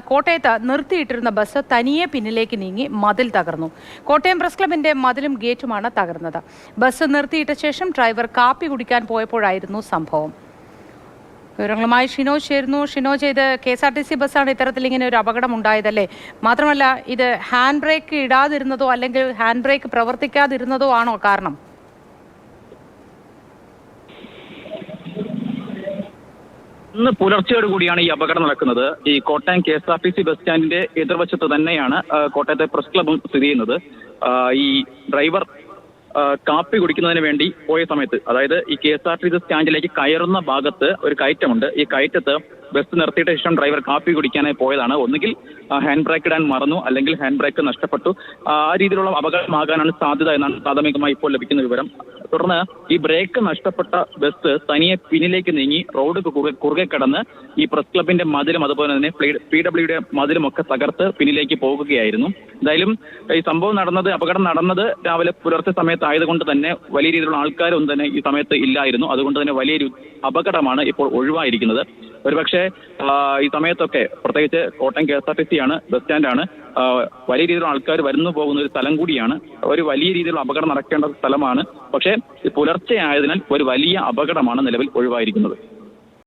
കോട്ടയത്ത് നിർത്തിയിട്ടിരുന്ന ബസ് തനിയെ പിന്നിലേക്ക് നീങ്ങി മതിൽ തകർന്നു. കോട്ടയം പ്രസ് ക്ലബിന്റെ മതിലും ഗേറ്റുമാണ് തകർന്നത്. ബസ് നിർത്തിയിട്ട ശേഷം ഡ്രൈവർ കാപ്പി കുടിക്കാൻ പോയപ്പോഴായിരുന്നു സംഭവം. വിവരങ്ങളുമായി ഷിനോജ് ചേരുന്നു. ഷിനോജ്, ഇത് KSRTC ബസ്സാണ് ഇത്തരത്തിൽ ഇങ്ങനെ ഒരു അപകടം ഉണ്ടായതല്ലേ? മാത്രമല്ല, ഇത് ഹാൻഡ് ബ്രേക്ക് ഇടാതിരുന്നതോ അല്ലെങ്കിൽ ഹാൻഡ് ബ്രേക്ക് പ്രവർത്തിക്കാതിരുന്നതോ ആണോ കാരണം? ഇന്ന് പുലർച്ചയോടുകൂടിയാണ് ഈ അപകടം നടക്കുന്നത്. ഈ കോട്ടയം KSRTC ബസ് സ്റ്റാൻഡിന്റെ എതിർവശത്ത് തന്നെയാണ് കോട്ടയത്തെ പ്രസ് ക്ലബും സ്ഥിതി ചെയ്യുന്നത്. ഈ ഡ്രൈവർ കാപ്പി കുടിക്കുന്നതിന് വേണ്ടി പോയ സമയത്ത്, അതായത് ഈ KSRTC സ്റ്റാൻഡിലേക്ക് കയറുന്ന ഭാഗത്ത് ഒരു കയറ്റമുണ്ട്. ഈ കയറ്റത്ത് ബസ് നിർത്തിയിട്ട ശേഷം ഡ്രൈവർ കാപ്പി കുടിക്കാനായി പോയതാണ്. ഒന്നുകിൽ ഹാൻഡ് ബ്രേക്ക് ഇടാൻ മറന്നു, അല്ലെങ്കിൽ ഹാൻഡ് ബ്രേക്ക് നഷ്ടപ്പെട്ടു. ആ രീതിയിലുള്ള അപകടമാകാനാണ് സാധ്യത എന്നാണ് പ്രാഥമികമായി ഇപ്പോൾ ലഭിക്കുന്ന വിവരം. തുടർന്ന് ഈ ബ്രേക്ക് നഷ്ടപ്പെട്ട ബസ് തനിയെ പിന്നിലേക്ക് നീങ്ങി റോഡ് കുറുകെ കടന്ന് ഈ പ്രസ് ക്ലബിന്റെ മതിലും അതുപോലെ തന്നെ PWD മതിലും ഒക്കെ തകർത്ത് പിന്നിലേക്ക് പോകുകയായിരുന്നു. എന്തായാലും ഈ സംഭവം അപകടം നടന്നത് രാവിലെ പുലർച്ചെ സമയത്തായതുകൊണ്ട് തന്നെ വലിയ രീതിയിലുള്ള ആൾക്കാരൊന്നും തന്നെ ഈ സമയത്ത് ഇല്ലായിരുന്നു. അതുകൊണ്ട് തന്നെ വലിയൊരു അപകടമാണ് ഇപ്പോൾ ഒഴിവായിരിക്കുന്നത്. ഒരുപക്ഷെ ഈ സമയത്തൊക്കെ പ്രത്യേകിച്ച് കോട്ടയം KSRTC ആണ്, ബസ് സ്റ്റാൻഡാണ്, വലിയ രീതിയിലുള്ള ആൾക്കാർ വരുന്നു പോകുന്ന ഒരു സ്ഥലം കൂടിയാണ്. ഒരു വലിയ രീതിയിലുള്ള അപകടം നടക്കേണ്ട സ്ഥലമാണ്. പക്ഷേ പുലർച്ചെ ആയതിനാൽ ഒരു വലിയ അപകടമാണ് നിലവിൽ ഒഴിവായിരിക്കുന്നത്.